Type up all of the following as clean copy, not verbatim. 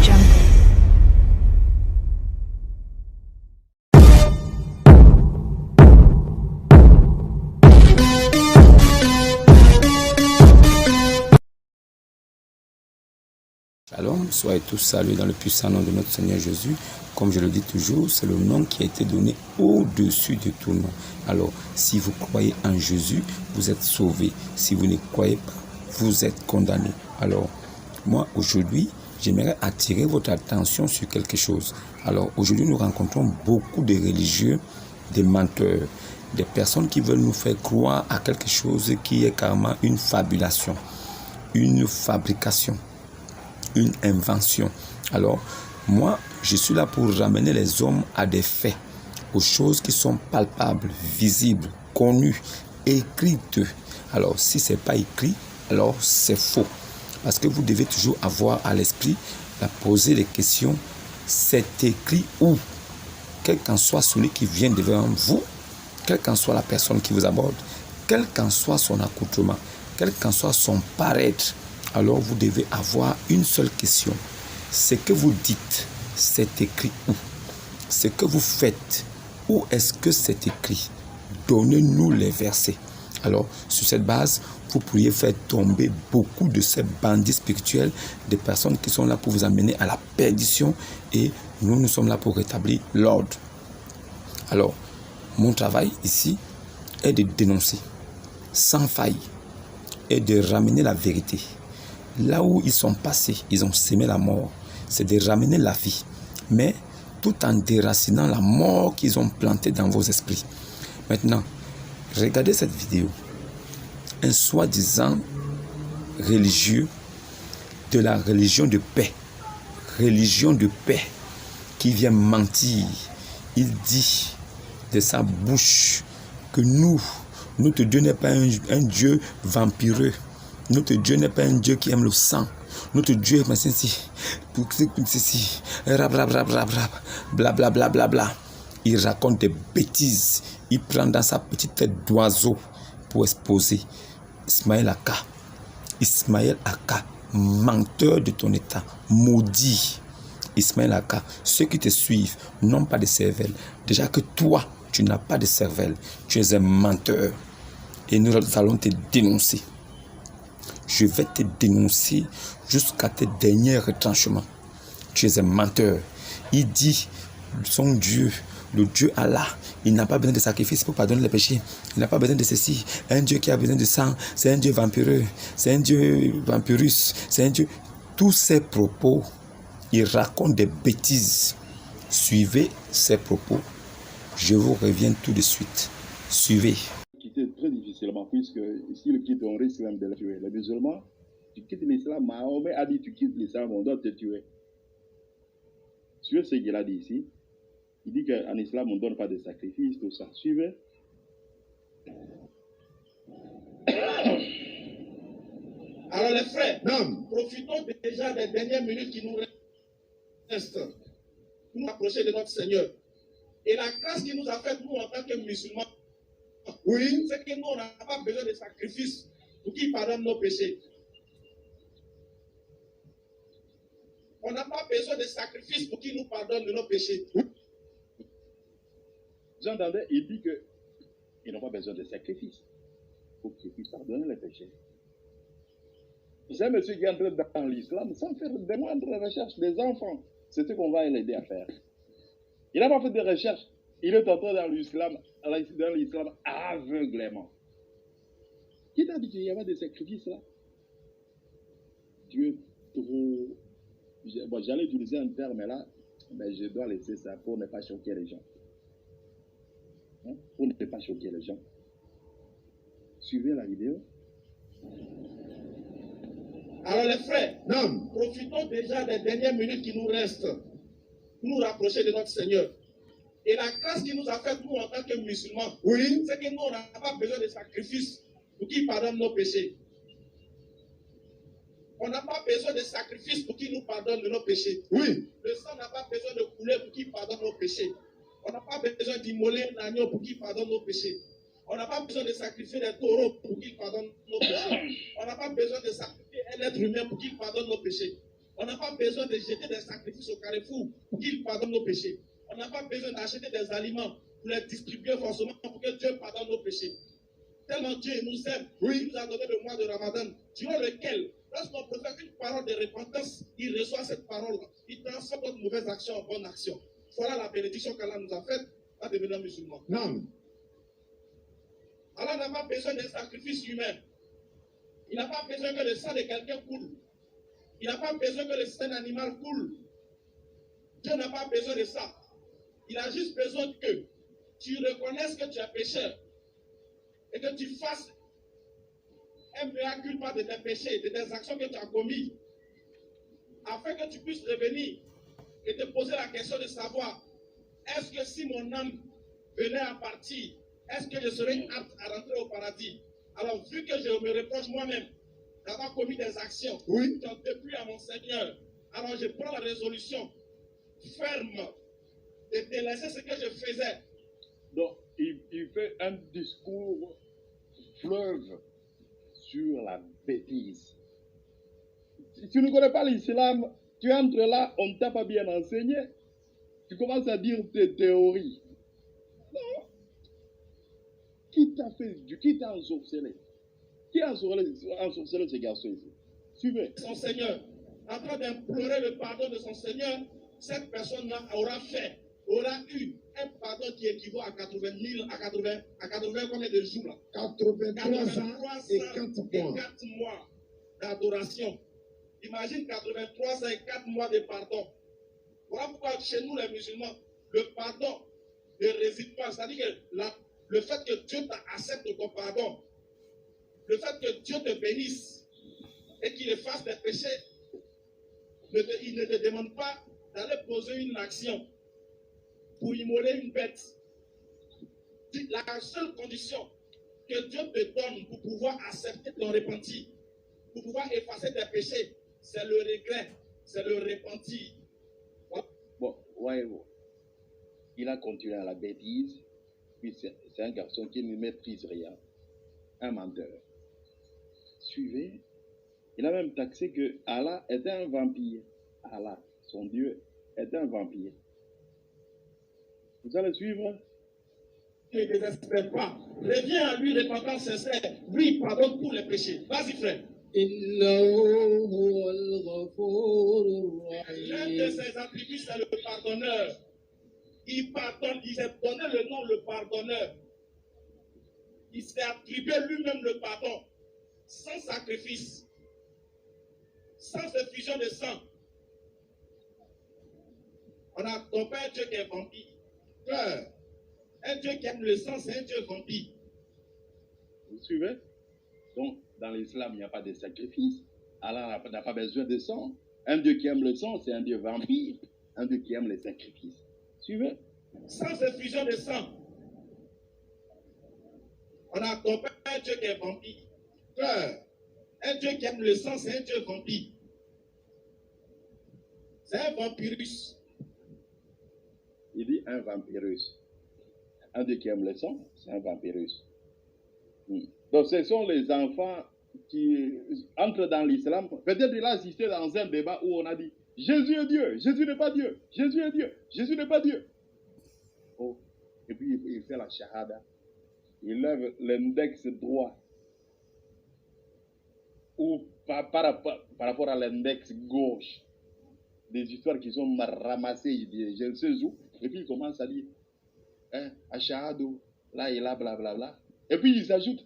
Jungle. Shalom, soyez tous salués dans le puissant nom de notre Seigneur Jésus. Comme je le dis toujours, c'est le nom qui a été donné au-dessus de tout nom. Alors, si vous croyez en Jésus, vous êtes sauvés. Si vous ne croyez pas, vous êtes condamnés. Alors, moi, aujourd'hui, j'aimerais attirer votre attention sur quelque chose. Alors, aujourd'hui, nous rencontrons beaucoup de religieux, des menteurs, des personnes qui veulent nous faire croire à quelque chose qui est carrément une fabulation, une fabrication, une invention. Alors, moi, je suis là pour ramener les hommes à des faits, aux choses qui sont palpables, visibles, connues, écrites. Alors, si ce n'est pas écrit, alors c'est faux. Parce que vous devez toujours avoir à l'esprit, à poser les questions, c'est écrit où? Quel qu'en soit celui qui vient devant vous, quelle qu'en soit la personne qui vous aborde, quel qu'en soit son accoutrement, quel qu'en soit son paraître, alors vous devez avoir une seule question. Ce que vous dites, c'est écrit où? Ce que vous faites, où est-ce que c'est écrit? Donnez-nous les versets. Alors, sur cette base, vous pourriez faire tomber beaucoup de ces bandits spirituels, des personnes qui sont là pour vous amener à la perdition, et nous sommes là pour rétablir l'ordre. Alors, mon travail ici est de dénoncer sans faille et de ramener la vérité. Là où ils sont passés, ils ont sémé la mort. C'est de ramener la vie, mais tout en déracinant la mort qu'ils ont plantée dans vos esprits. Maintenant, regardez cette vidéo. Un soi-disant religieux de la religion de paix, qui vient mentir. Il dit de sa bouche que notre Dieu n'est pas un Dieu vampireux. Notre Dieu n'est pas un Dieu qui aime le sang. Notre Dieu est ceci, blablabla. Il raconte des bêtises. Il prend dans sa petite tête d'oiseau pour exposer Ismaël Aka, menteur de ton état, maudit. Ismaël Aka, ceux qui te suivent n'ont pas de cervelle. Déjà que toi, tu n'as pas de cervelle. Tu es un menteur. Et nous allons te dénoncer. Je vais te dénoncer jusqu'à tes derniers retranchements. Tu es un menteur. Il dit, son Dieu, le Dieu Allah, il n'a pas besoin de sacrifice pour pardonner les péchés. Il n'a pas besoin de ceci. Un Dieu qui a besoin de sang, c'est un Dieu vampireux, c'est un Dieu vampirus, c'est un Dieu. Tous ces propos, il raconte des bêtises. Suivez ces propos. Je vous reviens tout de suite. Suivez. Quitter très difficilement, puisque s'ils quittent, on risque même de les tuer. Les musulmans, tu quittes l'islam, Mahomet a dit tu quittes l'islam, on doit te tuer. Suivez ce qu'il a dit ici. Il dit qu'en islam, on ne donne pas de sacrifice, tout ça. Suivez. Alors les frères, profitons déjà des dernières minutes qui nous restent pour nous approcher de notre Seigneur. Et la grâce qu'il nous a faite, nous, en tant que musulmans, oui, c'est que nous, on n'a pas besoin de sacrifice pour qu'il pardonne nos péchés. On n'a pas besoin de sacrifice pour qu'il nous pardonne de nos péchés. Vous entendez, il dit qu'ils n'ont pas besoin de sacrifice pour qu'ils puissent pardonner les péchés. C'est un monsieur qui entre dans l'islam sans faire de moindres recherches des enfants. C'est ce qu'on va l'aider à faire. Il n'a pas fait de recherche. Il est entré dans l'islam aveuglément. Qui t'a dit qu'il y avait des sacrifices là? Dieu trop... Bon, j'allais utiliser un terme là, mais je dois laisser ça pour ne pas choquer les gens. Pour ne pas choquer les gens. Suivez la vidéo. Alors les frères, profitons déjà des dernières minutes qui nous restent pour nous rapprocher de notre Seigneur. Et la grâce qu'il nous a faite, nous, en tant que musulmans, oui, c'est que nous, on n'a pas besoin de sacrifice pour qu'il pardonne nos péchés. On n'a pas besoin de sacrifice pour qu'il nous pardonne de nos péchés. Oui. Le sang n'a pas besoin de couler pour qu'il pardonne nos péchés. On n'a pas besoin d'immoler un agneau pour qu'il pardonne nos péchés. On n'a pas besoin de sacrifier des taureaux pour qu'il pardonne nos péchés. On n'a pas besoin de sacrifier un être humain pour qu'il pardonne nos péchés. On n'a pas besoin de jeter des sacrifices au carrefour pour qu'il pardonne nos péchés. On n'a pas besoin d'acheter des aliments pour les distribuer forcément pour que Dieu pardonne nos péchés. Tellement Dieu nous aime, il nous a donné le mois de Ramadan, durant lequel, lorsqu'on profère une parole de repentance, il reçoit cette parole, il transforme notre mauvaise action en bonne action. Voilà la bénédiction qu'Allah nous a faite en devenant musulmans. Non. Allah n'a pas besoin d'un sacrifice humain. Il n'a pas besoin que le sang de quelqu'un coule. Il n'a pas besoin que le sang animal coule. Dieu n'a pas besoin de ça. Il a juste besoin que tu reconnaisses que tu es pécheur et que tu fasses un mea culpa de tes péchés, de tes actions que tu as commises, afin que tu puisses revenir et te poser la question de savoir, est-ce que si mon âme venait à partir, est-ce que je serais apte à rentrer au paradis? Alors, vu que je me reproche moi-même d'avoir commis des actions qui ont déplu à mon Seigneur, alors je prends la résolution ferme de délaisser ce que je faisais. Donc, il fait un discours fleuve sur la bêtise. Si tu ne connais pas l'islam, tu entres là, on ne t'a pas bien enseigné, tu commences à dire tes théories. Non. Qui t'a ensorcelé? Qui a ensorcelé ces garçons ici? Suivez. Son Seigneur, en train d'implorer le pardon de son Seigneur, cette personne aura eu un pardon qui équivaut à 80 000, à 80 combien de jours là? 83 ans et 4 mois d'adoration. Imagine 83 ans et 4 mois de pardon. Voilà pourquoi chez nous les musulmans, le pardon ne réside pas. C'est-à-dire que le fait que Dieu accepte ton pardon, le fait que Dieu te bénisse et qu'il efface tes péchés, il ne te demande pas d'aller poser une action pour immoler une bête. La seule condition que Dieu te donne pour pouvoir accepter ton repentir, pour pouvoir effacer tes péchés, c'est le regret, c'est le repentir. Bon, voyez-vous, il a continué à la bêtise, puis c'est un garçon qui ne maîtrise rien, un menteur. Suivez, il a même taxé que Allah était un vampire. Allah, son Dieu, est un vampire. Vous allez suivre? Ne désespère pas. Reviens à lui, repentance sincère. Lui, pardonne tous les péchés. Vas-y, frère. L'un de ses attributs, c'est le pardonneur. Il pardonne, il s'est donné le nom le pardonneur. Il s'est attribué lui-même le pardon, sans sacrifice, sans effusion de sang. On a donc pas un Dieu qui est vampire. Un Dieu qui aime le sang, c'est un Dieu vampire. Vous suivez? Donc, dans l'islam, il n'y a pas de sacrifice. Allah n'a pas besoin de sang. Un Dieu qui aime le sang, c'est un Dieu vampire. Un Dieu qui aime les sacrifices. Suivez? Sans effusion de sang. On a donc pas un Dieu qui est vampire. Un Dieu qui aime le sang, c'est un Dieu vampire. C'est un vampirus. Il dit un vampirus. Un Dieu qui aime le sang, c'est un vampirus. Donc ce sont les enfants qui entrent dans l'islam. Peut-être il a assisté dans un débat où on a dit Jésus est Dieu, Jésus n'est pas Dieu, Jésus est Dieu, Jésus n'est pas Dieu. Oh. Et puis il fait la shahada. Il lève l'index droit. Ou par rapport à l'index gauche. Des histoires qui sont ramassées, je ne sais où. Et puis il commence à dire Ashahadu, là et là, blablabla. Et puis ils ajoutent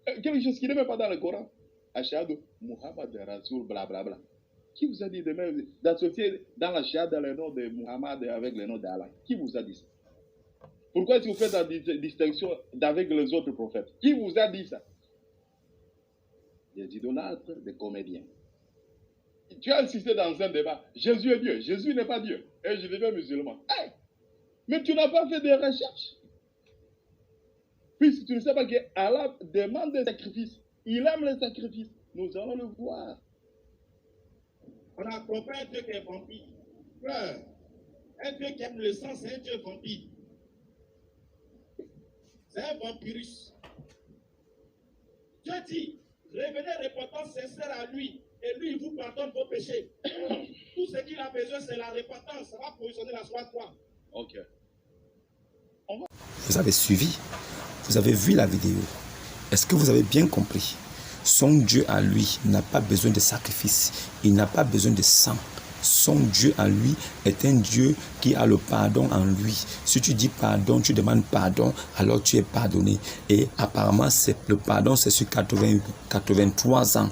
quelque chose qui n'est même pas dans le Coran. Ashahadu, Muhammad Rasoul, blablabla. Qui vous a dit de même d'associer dans la shahada le nom de Muhammad avec le nom d'Allah? Qui vous a dit ça? Pourquoi est-ce que vous faites la distinction avec les autres prophètes? Qui vous a dit ça? Des idolâtres, des comédiens. Tu as insisté dans un débat. Jésus est Dieu. Jésus n'est pas Dieu. Et je deviens musulman. Hey! Mais tu n'as pas fait de recherches. Puisque tu ne sais pas que Allah demande des sacrifices. Il aime les sacrifices. Nous allons le voir. On a compris un Dieu qui est vampire. Un Dieu qui aime le sang, c'est un Dieu vampire. C'est un vampirus. Dieu dit, revenez repentance sincère à lui, et lui, il vous pardonne vos péchés. besoin, c'est la repentance. Ça va positionner la foi à toi. Ok. Vous avez suivi, vous avez vu la vidéo. Est-ce que vous avez bien compris? Son Dieu à lui n'a pas besoin de sacrifice, il n'a pas besoin de sang. Son Dieu à lui est un Dieu qui a le pardon en lui. Si tu dis pardon, tu demandes pardon, alors tu es pardonné. Et apparemment, le pardon, c'est sur 83 ans.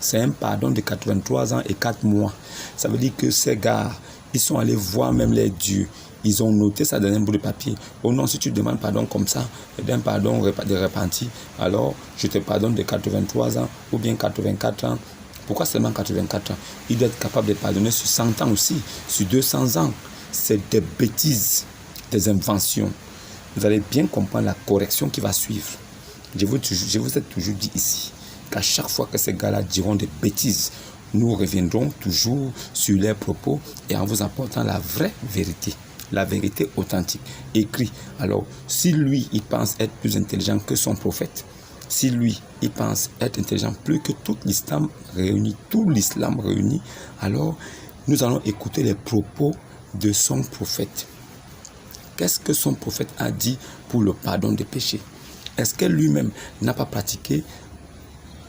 C'est un pardon de 83 ans et 4 mois. Ça veut dire que ces gars, ils sont allés voir même les dieux. Ils ont noté ça dans un bout de papier. Oh non, si tu demandes pardon comme ça, d'un pardon de repenti, alors je te pardonne de 83 ans ou bien 84 ans. Pourquoi seulement 84 ans? Il doit être capable de pardonner sur 100 ans aussi, sur 200 ans. C'est des bêtises, des inventions. Vous allez bien comprendre la correction qui va suivre. Je vous ai toujours dit ici qu'à chaque fois que ces gars-là diront des bêtises, nous reviendrons toujours sur leurs propos et en vous apportant la vraie vérité. La vérité authentique, écrit. Alors, si lui, il pense être plus intelligent que son prophète, si lui, il pense être intelligent plus que tout l'islam réuni, alors nous allons écouter les propos de son prophète. Qu'est-ce que son prophète a dit pour le pardon des péchés? Est-ce que lui-même n'a pas pratiqué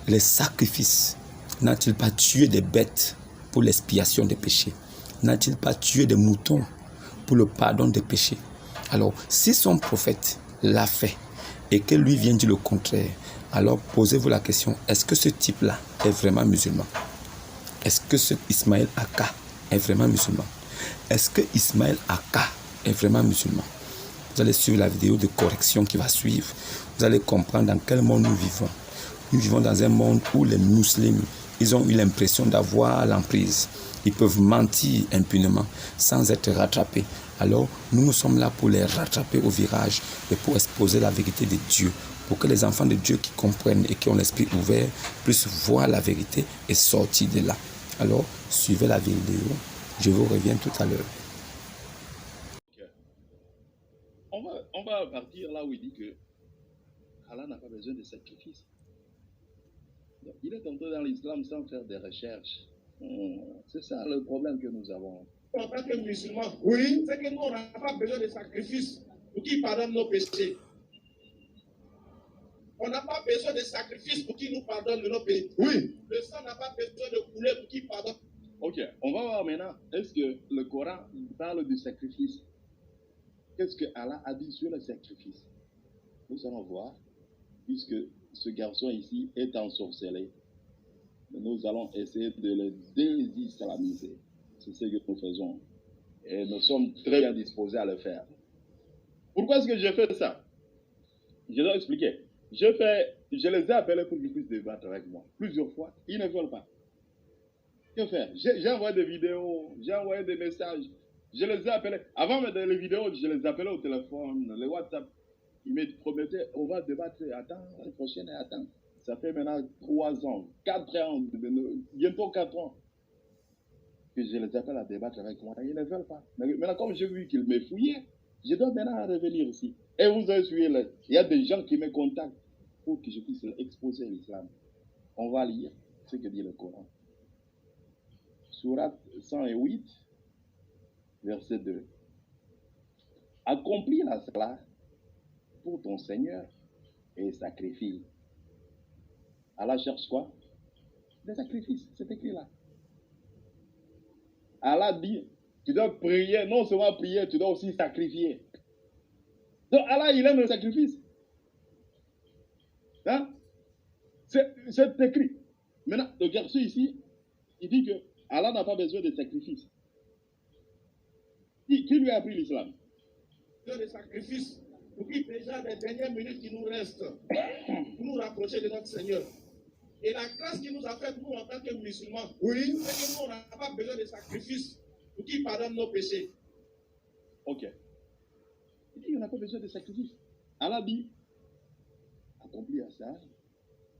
les sacrifices? N'a-t-il pas tué des bêtes pour l'expiation des péchés? N'a-t-il pas tué des moutons pour le pardon des péchés? Alors, si son prophète l'a fait et que lui vient dire le contraire, alors posez-vous la question, est-ce que ce type-là est vraiment musulman? Est-ce que ce Ismaël Aka est vraiment musulman? Est-ce que Ismaël Aka est vraiment musulman? Vous allez suivre la vidéo de correction qui va suivre. Vous allez comprendre dans quel monde nous vivons. Nous vivons dans un monde où les musulmans, ils ont eu l'impression d'avoir l'emprise. Ils peuvent mentir impunément sans être rattrapés. Alors, nous sommes là pour les rattraper au virage et pour exposer la vérité de Dieu. Pour que les enfants de Dieu qui comprennent et qui ont l'esprit ouvert puissent voir la vérité et sortir de là. Alors, suivez la vidéo. Je vous reviens tout à l'heure. Okay. On va partir là où il dit que Allah n'a pas besoin de sacrifice. Donc, il est entré dans l'islam sans faire des recherches. C'est ça le problème que nous avons. En tant que musulmans, oui, c'est que nous, on n'a pas besoin de sacrifice pour qu'il pardonne nos péchés. On n'a pas besoin de sacrifice pour qu'il nous pardonne de nos péchés. Oui. Le sang n'a pas besoin de couler pour qu'il pardonne. Ok, on va voir maintenant, est-ce que le Coran parle du sacrifice? Qu'est-ce que Allah a dit sur le sacrifice? Nous allons voir, puisque ce garçon ici est ensorcelé. Nous allons essayer de le désislamiser. C'est ce que nous faisons. Et nous sommes très bien disposés à le faire. Pourquoi est-ce que je fais ça? Je dois expliquer. Je les ai appelés pour qu'ils puissent débattre avec moi. Plusieurs fois, ils ne veulent pas. Que faire? J'ai envoyé des vidéos, j'ai envoyé des messages. Je les ai appelés. Avant les vidéos, je les appelais au téléphone, le WhatsApp. Ils me promettaient, on va débattre, attends, l'année prochaine, attends. Ça fait maintenant 3 ans, 4 ans, bientôt 4 ans que je les appelle à débattre avec moi. Ils ne veulent pas. Mais maintenant, comme j'ai vu qu'ils me fouillaient, je dois maintenant revenir ici. Et vous avez suivi, il y a des gens qui me contactent pour que je puisse exposer l'islam. On va lire ce que dit le Coran. Sourate 108, verset 2. Accomplis la salat pour ton Seigneur et sacrifie. Allah cherche quoi? Des sacrifices, c'est écrit là. Allah dit, tu dois prier, non seulement prier, tu dois aussi sacrifier. Donc Allah, il aime le sacrifice. Hein? C'est écrit. Maintenant, le garçon ici, il dit que Allah n'a pas besoin de sacrifice. Qui lui a appris l'islam? De sacrifice pour qu'il déjà les dernières minutes qui nous restent pour nous rapprocher de notre Seigneur. Et la grâce qu'il nous a faite, nous, en tant que musulmans, oui, c'est que nous, on n'a pas besoin de sacrifice pour qu'il pardonne nos péchés. Ok. Il dit qu'on n'a pas besoin de sacrifice. Allah dit, accomplis ça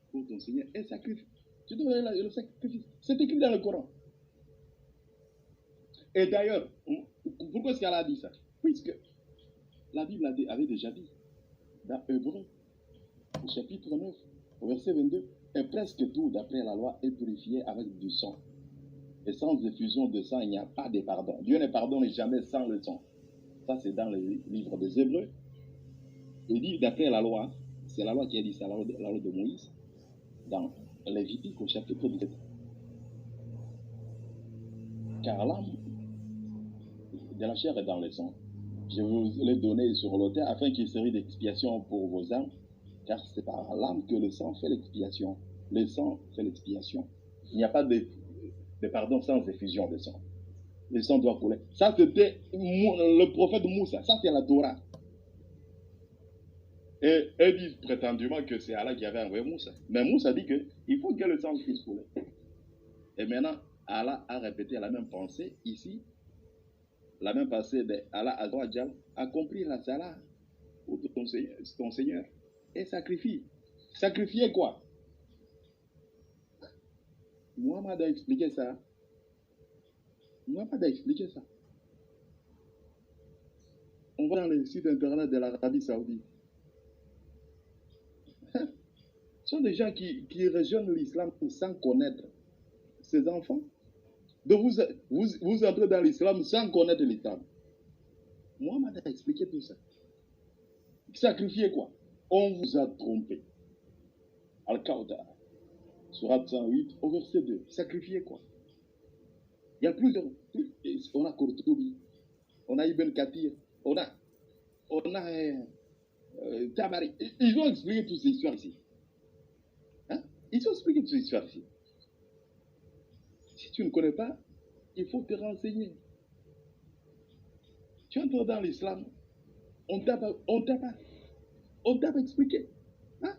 pour ton Seigneur et sacrifie. Tu dois donner le sacrifice. C'est écrit dans le Coran. Et d'ailleurs, pourquoi est-ce qu'Allah a dit ça? Puisque la Bible avait déjà dit, dans Hébreux, au chapitre 9, au verset 22, et presque tout, d'après la loi, est purifié avec du sang. Et sans effusion de sang, il n'y a pas de pardon. Dieu ne pardonne jamais sans le sang. Ça, c'est dans le livre des Hébreux. Il dit, d'après la loi, c'est la loi qui a dit ça, la loi de Moïse, dans Lévitique au chapitre 17. Car l'âme de la chair est dans le sang. Je vous l'ai donné sur l'autel afin qu'il serve d'expiation pour vos âmes, car c'est par l'âme que le sang fait l'expiation. Le sang fait l'expiation. Il n'y a pas de pardon sans effusion de sang. Le sang doit couler. Ça, c'était le prophète Moussa. Ça, c'est la Torah. Et eux disent prétendument que c'est Allah qui avait envoyé Moussa. Mais Moussa dit qu'il faut que le sang puisse couler. Et maintenant, Allah a répété la même pensée ici. La même pensée d'Allah Azawajal. Accomplir la salat pour ton Seigneur. Et sacrifie. Sacrifier quoi? Muhammad a expliqué ça. Muhammad a expliqué ça. On va dans le site internet de l'Arabie Saoudite. Ce sont des gens qui rejoignent l'islam sans connaître ses enfants. Donc vous entrez dans l'islam sans connaître l'islam. Muhammad a expliqué tout ça. Sacrifier quoi? On vous a trompé. Al-Qawda, surat 108, au verset 2. Sacrifier quoi? Il y a plus de... On a Courtoubi, on a Ibn Kathir, on a Tabari. Ils ont expliqué toutes ces histoires ici. Hein? Ils ont expliqué toutes ces histoires ici. Si tu ne connais pas, il faut te renseigner. Tu entres dans l'islam, on t'a pas expliqué. Hein?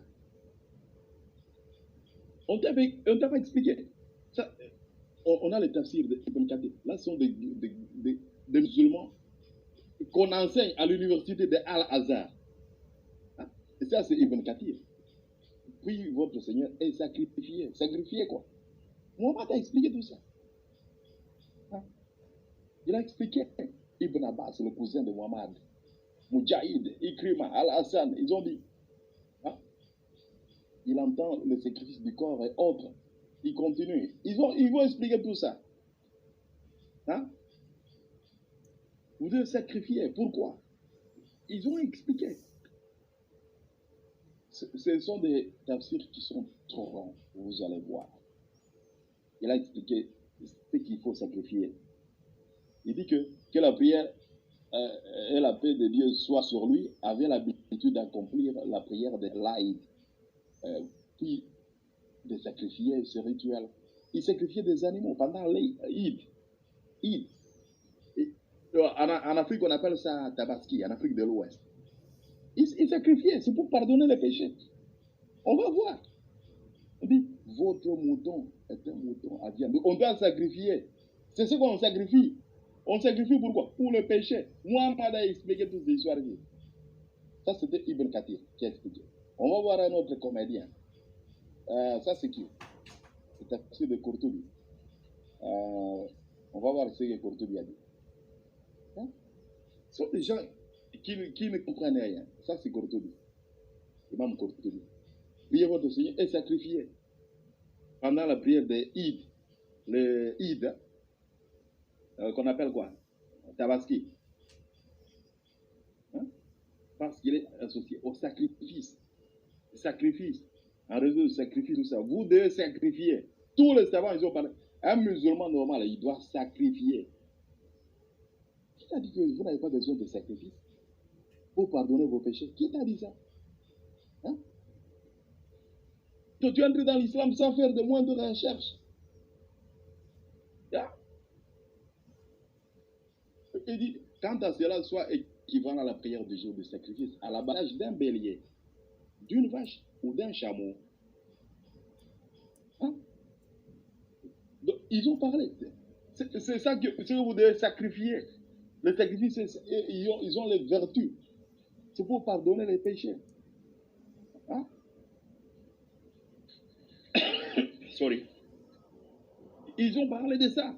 On t'a pas expliqué. Ça, on a les tafsirs d'Ibn Kathir. Là, ce sont des musulmans qu'on enseigne à l'université de Al-Azhar. Hein? Et ça, c'est Ibn Kathir. Puis votre Seigneur est sacrifié. Sacrifié quoi? Mohammed a expliqué tout ça. Hein? Il a expliqué. Ibn Abbas, le cousin de Muhammad, Mujahid, Ikrima, Al-Hassan, ils ont dit. Hein? Il entend le sacrifice du corps et autres. Il continue. Ils vont expliquer tout ça. Hein? Vous devez sacrifier. Pourquoi? Ils ont expliqué. Ce sont des tafsirs qui sont trop longs. Vous allez voir. Il a expliqué ce qu'il faut sacrifier. Il dit que la prière et la paix de Dieu soit sur lui, avait l'habitude d'accomplir la prière de l'Aïd, puis de sacrifier ce rituel. Il sacrifiait des animaux pendant l'Aïd. En Afrique, on appelle ça Tabaski, en Afrique de l'Ouest. Il sacrifiait, c'est pour pardonner les péchés. On va voir. On dit, votre mouton est un mouton à viande. On doit sacrifier. C'est ce qu'on sacrifie. On sacrifie pourquoi? Pour le péché. Muhammad a expliqué toutes ces histoires. Ça, c'était Ibn Kathir qui a expliqué. On va voir un autre comédien. Ça, c'est qui? C'est un de Courtoubi. On va voir ce que Courtoubi a dit. Hein? Ce sont des gens qui ne comprennent rien. Ça, c'est Courtoubi. Imam Courtoubi. Priez votre Seigneur et sacrifiez. Pendant la prière de Eid, le Eid, qu'on appelle quoi? Tabaski. Hein? Parce qu'il est associé au sacrifice. Sacrifice. En réseau de sacrifice, tout ça. Vous devez sacrifier. Tous les savants, ils ont parlé. Un musulman normal, il doit sacrifier. Qui t'a dit que vous n'avez pas besoin de sacrifice pour pardonner vos péchés? Qui t'a dit ça? Hein? Tu es entré dans l'islam sans faire de moindre recherche. Yeah. Il dit, quant à cela soit équivalent à la prière du jour de sacrifice, à l'abattage d'un bélier, d'une vache ou d'un chameau. Hein? Donc, ils ont parlé. C'est ça que vous devez sacrifier. Le sacrifice, ils ont les vertus. C'est pour pardonner les péchés. Hein? Sorry. Ils ont parlé de ça.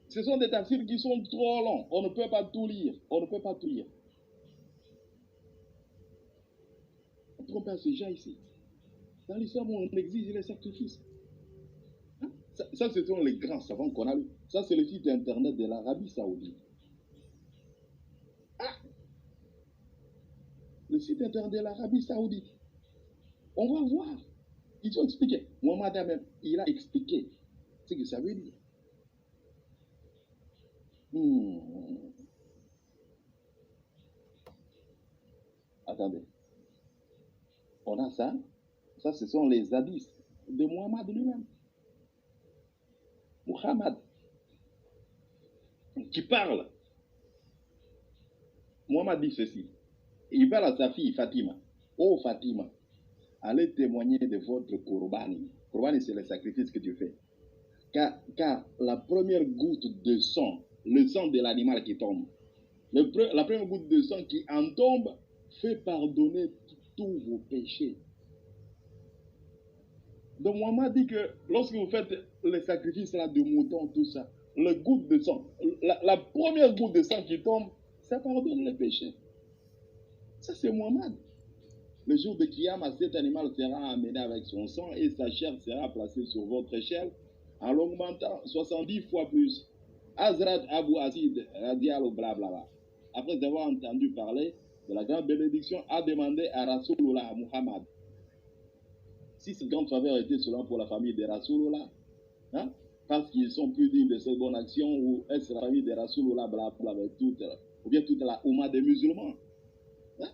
Ce sont des tafsirs qui sont trop longs. On ne peut pas tout lire. On ne peut pas tout lire. On ne trompe pas ces gens ici. Dans l'islam, on exige les sacrifices. Hein? Ça, ce sont les grands savants qu'on a lu. Ça, c'est le site internet de l'Arabie Saoudite. Ah, le site internet de l'Arabie Saoudite. On va voir. Ils ont expliqué. Mohamed même, il a expliqué ce que ça veut dire. Attendez. On a ça. Ça, ce sont les hadiths de Mohamed lui-même. Muhammad, qui parle. Mohamed dit ceci. Il parle à sa fille Fatima. Oh Fatima, allez témoigner de votre Qurbani. Qurbani, c'est le sacrifice que tu fais. Car la première goutte de sang, le sang de l'animal qui tombe, la première goutte de sang qui en tombe, fait pardonner tous vos péchés. Donc Mohamed dit que lorsque vous faites les sacrifices là de moutons, tout ça, la goutte de sang, la première goutte de sang qui tombe, ça pardonne les péchés. Ça c'est Mohamed. Le jour de Kiyama, cet animal sera amené avec son sang et sa chair sera placée sur votre échelle en l'augmentant 70 fois plus. Hazrat Abu Asid, radial blablabla, après avoir entendu parler de la grande bénédiction, a demandé à Rasulullah, à Muhammad, si cette grande faveur était seulement pour la famille de Rasulullah, hein, parce qu'ils sont plus dignes de cette bonne action, ou est-ce la famille de Rasulullah, blablabla, ou bien toute la Oumma des musulmans. Hein?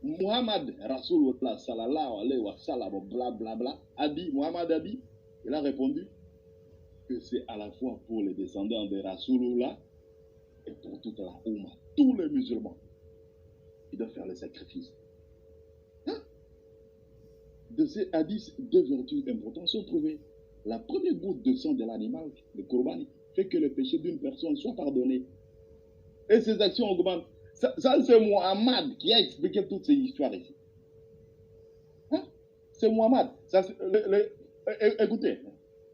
Muhammad Rasulullah, sallallahu alayhi wa sallam, blablabla, a dit, Muhammad a dit, il a répondu que c'est à la fois pour les descendants de Rasulullah et pour toute la Oumma, tous les musulmans. Ils doivent faire le sacrifice. Hein? De ces hadiths, deux vertus importantes sont trouvées. La première goutte de sang de l'animal, le Qurbani, fait que le péché d'une personne soit pardonné. Et ses actions augmentent. Ça c'est Muhammad qui a expliqué toutes ces histoires ici. Hein? C'est Muhammad. Écoutez,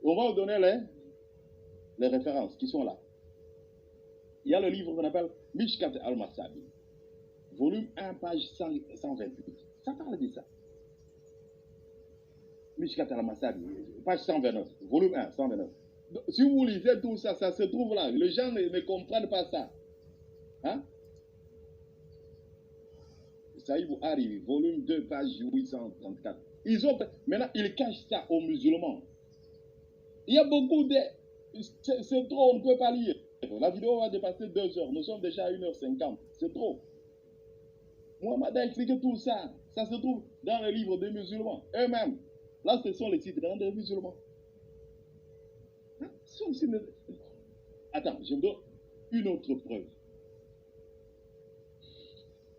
on va vous donner les références qui sont là. Il y a le livre qu'on appelle Mishkat al-Masabi, volume 1, page 128. Ça parle de ça. Mishkat al-Masabi, page 129, volume 1, 129. Donc, si vous lisez tout ça, ça se trouve là. Les gens ne comprennent pas ça. Hein? Ça y vous arrive, volume 2, page 834. Maintenant, ils cachent ça aux musulmans. Il y a beaucoup de... C'est trop, on ne peut pas lire. La vidéo va dépasser 2 heures. Nous sommes déjà à 1h50. C'est trop. Mohamed a expliqué tout ça. Ça se trouve dans les livres des musulmans eux-mêmes. Là, ce sont les sites des musulmans. Hein? Attends, je vous donne une autre preuve.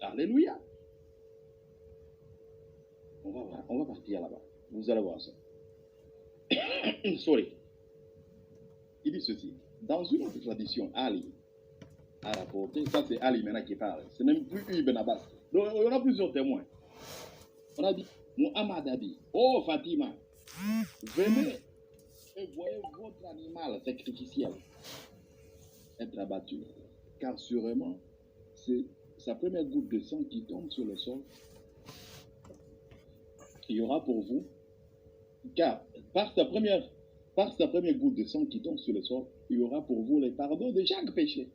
Alléluia. On va partir là-bas. Vous allez voir ça. Sorry. Il dit ceci. Dans une autre tradition, Ali a rapporté, ça c'est Ali maintenant qui parle, c'est même plus Ibn Abbas. Donc il y en a plusieurs témoins. On a dit, Muhammad a dit, oh Fatima, venez et voyez votre animal sacrificiel être abattu. Car sûrement, c'est sa première goutte de sang qui tombe sur le sol. Il y aura pour vous, car par sa première goutte de sang qui tombe sur le sol, il y aura pour vous les pardons de chaque péché.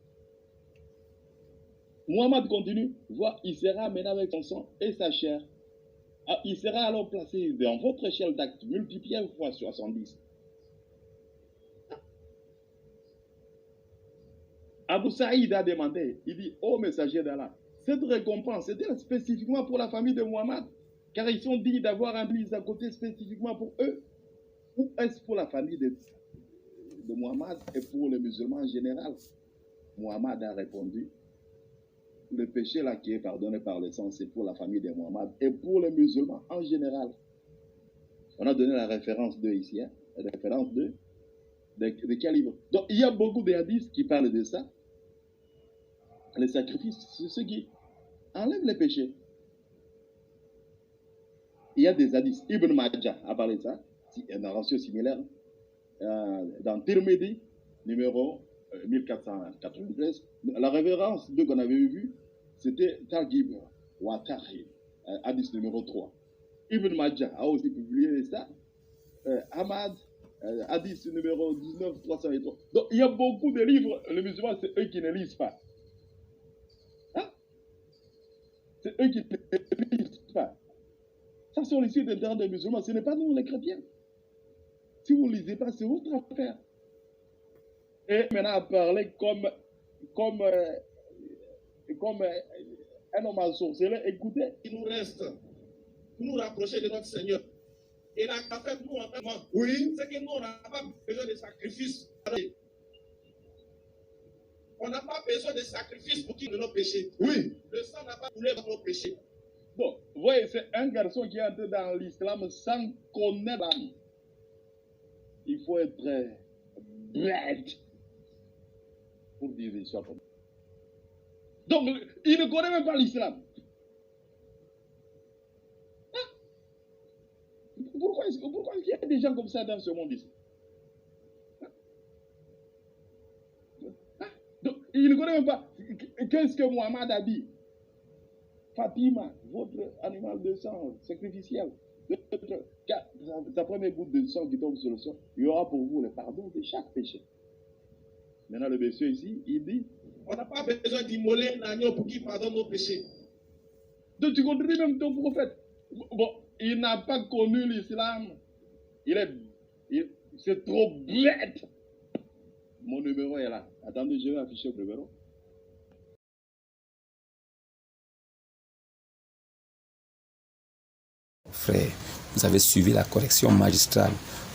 Muhammad continue, voit, il sera amené avec son sang et sa chair. Il sera alors placé dans votre échelle d'actes, multiplié fois 70. Abu Saïd a demandé, il dit, ô messager d'Allah, cette récompense, c'était spécifiquement pour la famille de Muhammad, car ils sont dignes d'avoir un mise à côté spécifiquement pour eux. Ou est-ce pour la famille de Muhammad et pour les musulmans en général? Muhammad a répondu, le péché là qui est pardonné par le sang, c'est pour la famille de Muhammad et pour les musulmans en général. On a donné la référence 2 ici, hein? La référence 2 de quel livre? Donc il y a beaucoup de hadiths qui parlent de ça. Les sacrifices, c'est ce qui enlève les péchés. Il y a des hadiths. Ibn Majah a parlé de ça. Une narration similaire dans Tirmidhi, numéro 1493. La référence qu'on avait vue, c'était Targhib wa Tarhib, hadith numéro 3. Ibn Majah a aussi publié ça. Ahmad Hadith numéro 19, 303. Donc, il y a beaucoup de livres, les musulmans, c'est eux qui ne lisent pas. Hein? C'est eux qui ne lisent pas. Ça, sur les sites internet des musulmans, ce n'est pas nous, les chrétiens. Si vous ne lisez pas, c'est votre affaire. Et maintenant, à parler comme un homme ensorcelé, écoutez. Il nous reste pour nous rapprocher de notre Seigneur. Et la fait nous en tant que Oui. c'est que nous, on n'a pas besoin de sacrifice. On n'a pas besoin de sacrifice pour quitter nos péchés. Oui. Le sang n'a pas coulé dans nos péchés. Bon, vous voyez, c'est un garçon qui est entré dans l'islam sans connaître l'âme. Il faut être bête pour dire des choses comme ça. Donc, il ne connaît même pas l'islam. Hein? Pourquoi est-ce qu'il y a des gens comme ça dans ce monde ici? Hein? Donc, il ne connaît même pas. Qu'est-ce que Mohamed a dit? Fatima, votre animal de sang sacrificiel, sa première goutte de sang qui tombe sur le sol, il y aura pour vous le pardon de chaque péché. Maintenant, le monsieur ici, il dit, on n'a pas besoin d'immoler l'agneau pour qu'il pardonne nos péchés. Donc tu contredis même ton prophète. Bon, il n'a pas connu l'islam. C'est trop bête. Mon numéro est là. Attendez, je vais afficher le numéro. Frère, vous avez suivi la correction magistrale.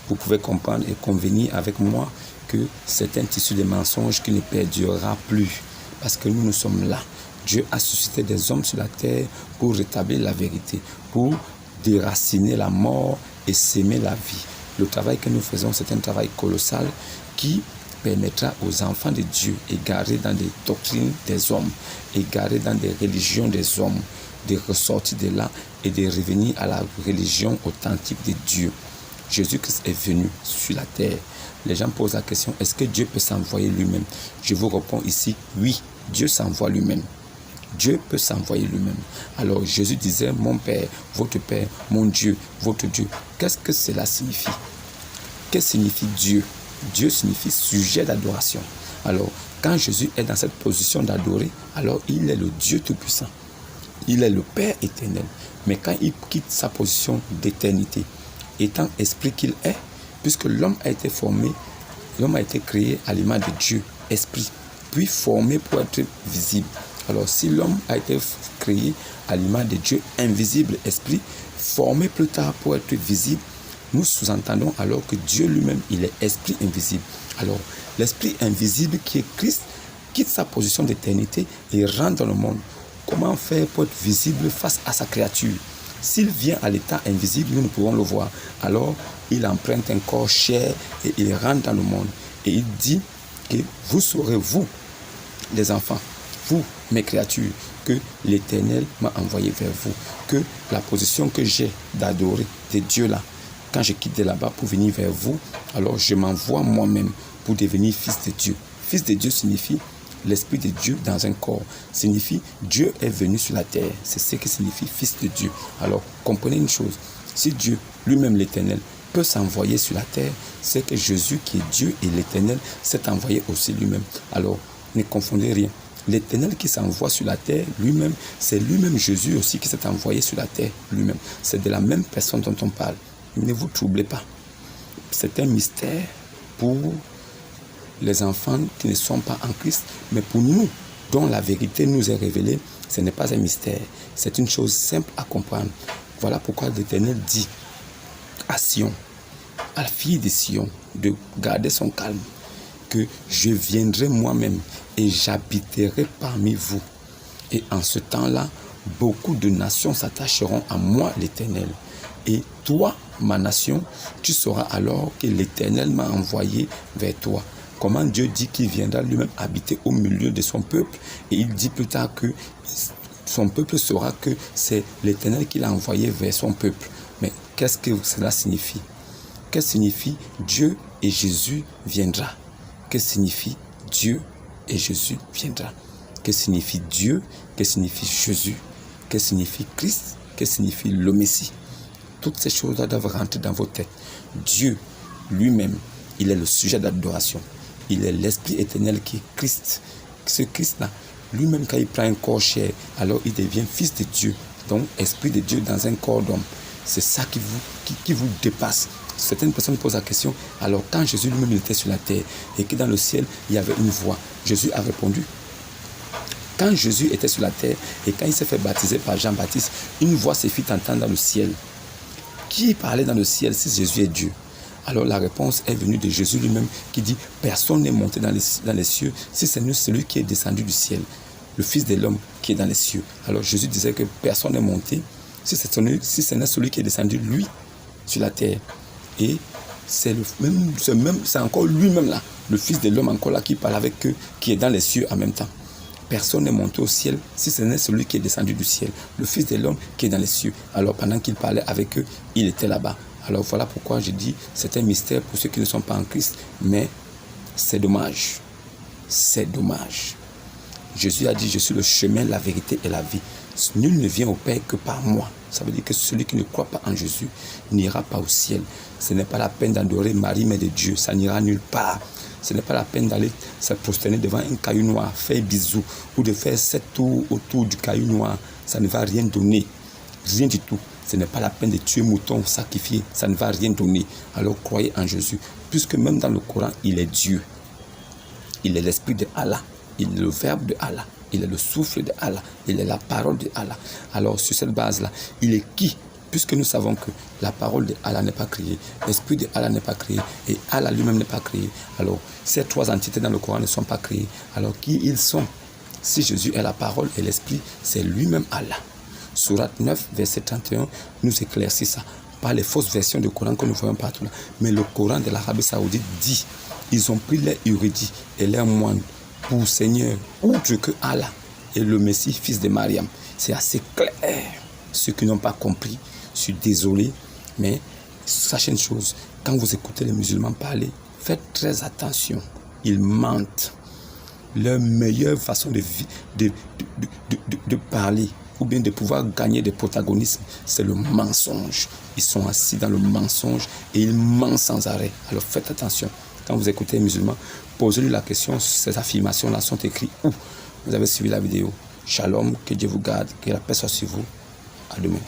Vous pouvez comprendre et convenir avec moi que c'est un tissu de mensonges qui ne perdurera plus. Parce que nous sommes là. Dieu a suscité des hommes sur la terre pour rétablir la vérité, pour déraciner la mort et s'aimer la vie. Le travail que nous faisons, c'est un travail colossal qui permettra aux enfants de Dieu, égarés dans des doctrines des hommes, égarés dans des religions des hommes, de ressortir de là et de revenir à la religion authentique de Dieu. Jésus-Christ est venu sur la terre. Les gens posent la question, est-ce que Dieu peut s'envoyer lui-même? Je vous réponds ici, oui, Dieu s'envoie lui-même. Dieu peut s'envoyer lui-même. Alors Jésus disait, mon Père, votre Père, mon Dieu, votre Dieu. Qu'est-ce que cela signifie? Qu'est-ce que signifie Dieu? Dieu signifie sujet d'adoration. Alors, quand Jésus est dans cette position d'adorer, alors il est le Dieu Tout-Puissant. Il est le Père éternel. Mais quand il quitte sa position d'éternité, étant esprit qu'il est, puisque l'homme a été formé, l'homme a été créé à l'image de Dieu, esprit, puis formé pour être visible. Alors si l'homme a été créé à l'image de Dieu, invisible, esprit, formé plus tard pour être visible, nous sous-entendons alors que Dieu lui-même, il est esprit invisible. Alors l'esprit invisible qui est Christ quitte sa position d'éternité et rentre dans le monde. Comment faire pour être visible face à sa créature? S'il vient à l'état invisible, nous ne pouvons le voir. Alors, il emprunte un corps chair et il rentre dans le monde. Et il dit que vous saurez, vous, les enfants, vous, mes créatures, que l'Éternel m'a envoyé vers vous. Que la position que j'ai d'adorer de Dieu là, quand je quitte de là-bas pour venir vers vous, alors je m'envoie moi-même pour devenir fils de Dieu. Fils de Dieu signifie l'Esprit de Dieu dans un corps, signifie Dieu est venu sur la terre. C'est ce que signifie fils de Dieu. Alors, comprenez une chose. Si Dieu, lui-même l'Éternel, peut s'envoyer sur la terre, c'est que Jésus, qui est Dieu et l'Éternel, s'est envoyé aussi lui-même. Alors, ne confondez rien. L'Éternel qui s'envoie sur la terre, lui-même, c'est lui-même Jésus aussi qui s'est envoyé sur la terre, lui-même. C'est de la même personne dont on parle. Ne vous troublez pas. C'est un mystère pour les enfants qui ne sont pas en Christ, mais pour nous, dont la vérité nous est révélée, ce n'est pas un mystère. C'est une chose simple à comprendre. Voilà pourquoi l'Éternel dit à Sion, à la fille de Sion, de garder son calme, que je viendrai moi-même et j'habiterai parmi vous. Et en ce temps-là, beaucoup de nations s'attacheront à moi, l'Éternel. Et toi, ma nation, tu sauras alors que l'Éternel m'a envoyé vers toi. Comment Dieu dit qu'il viendra lui-même habiter au milieu de son peuple. Et il dit plus tard que son peuple saura que c'est l'Éternel qui l'a envoyé vers son peuple. Mais qu'est-ce que cela signifie? Qu'est-ce que signifie Dieu et Jésus viendra? Qu'est-ce que signifie Dieu et Jésus viendra? Qu'est-ce que signifie Dieu? Qu'est-ce que signifie Jésus? Qu'est-ce que signifie Christ? Qu'est-ce que signifie le Messie? Toutes ces choses-là doivent rentrer dans vos têtes. Dieu lui-même, il est le sujet d'adoration. Il est l'Esprit éternel qui est Christ. Ce Christ-là, lui-même, quand il prend un corps chair, alors il devient fils de Dieu. Donc, Esprit de Dieu dans un corps d'homme. C'est ça qui vous dépasse. Certaines personnes posent la question, alors quand Jésus lui-même était sur la terre et que dans le ciel, il y avait une voix, Jésus a répondu. Quand Jésus était sur la terre et quand il s'est fait baptiser par Jean-Baptiste, une voix se fit entendre dans le ciel. Qui parlait dans le ciel si Jésus est Dieu? Alors la réponse est venue de Jésus lui-même qui dit, personne n'est monté dans les cieux si ce n'est celui qui est descendu du ciel, le Fils de l'homme qui est dans les cieux. Alors Jésus disait que personne n'est monté si ce n'est celui qui est descendu, lui, sur la terre. Et c'est encore lui-même là, le Fils de l'homme encore là qui parle avec eux, qui est dans les cieux en même temps. Personne n'est monté au ciel si ce n'est celui qui est descendu du ciel, le Fils de l'homme qui est dans les cieux. Alors pendant qu'il parlait avec eux, il était là-bas. Alors voilà pourquoi je dis, c'est un mystère pour ceux qui ne sont pas en Christ, mais c'est dommage. C'est dommage. Jésus a dit, je suis le chemin, la vérité et la vie. Nul ne vient au Père que par moi. Ça veut dire que celui qui ne croit pas en Jésus n'ira pas au ciel. Ce n'est pas la peine d'adorer Marie, mère de Dieu. Ça n'ira nulle part. Ce n'est pas la peine d'aller se prosterner devant un caillou noir, faire bisous, ou de faire 7 tours autour du caillou noir. Ça ne va rien donner. Rien du tout. Ce n'est pas la peine de tuer mouton, sacrifier. Ça ne va rien donner. Alors croyez en Jésus. Puisque même dans le Coran, il est Dieu. Il est l'esprit de Allah. Il est le verbe de Allah. Il est le souffle de Allah. Il est la parole de Allah. Alors sur cette base-là, il est qui? Puisque nous savons que la parole de Allah n'est pas créée, l'esprit de Allah n'est pas créé, et Allah lui-même n'est pas créé. Alors, ces 3 entités dans le Coran ne sont pas créées. Alors, qui ils sont? Si Jésus est la parole et l'esprit, c'est lui-même Allah. Sourate 9, verset 31, nous éclaircit ça. Pas les fausses versions du Coran que nous voyons partout là. Mais le Coran de l'Arabie Saoudite dit, ils ont pris les érudits et les moines pour Seigneur, autre que Allah et le Messie, fils de Mariam. C'est assez clair. Ceux qui n'ont pas compris, je suis désolé, mais sachez une chose, quand vous écoutez les musulmans parler, faites très attention. Ils mentent. Leur meilleure façon de parler, ou bien de pouvoir gagner des protagonismes, c'est le mensonge. Ils sont assis dans le mensonge et ils mentent sans arrêt. Alors faites attention. Quand vous écoutez les musulmans, posez-lui la question, ces affirmations-là sont écrites où? Vous avez suivi la vidéo. Shalom, que Dieu vous garde, que la paix soit sur vous. À demain.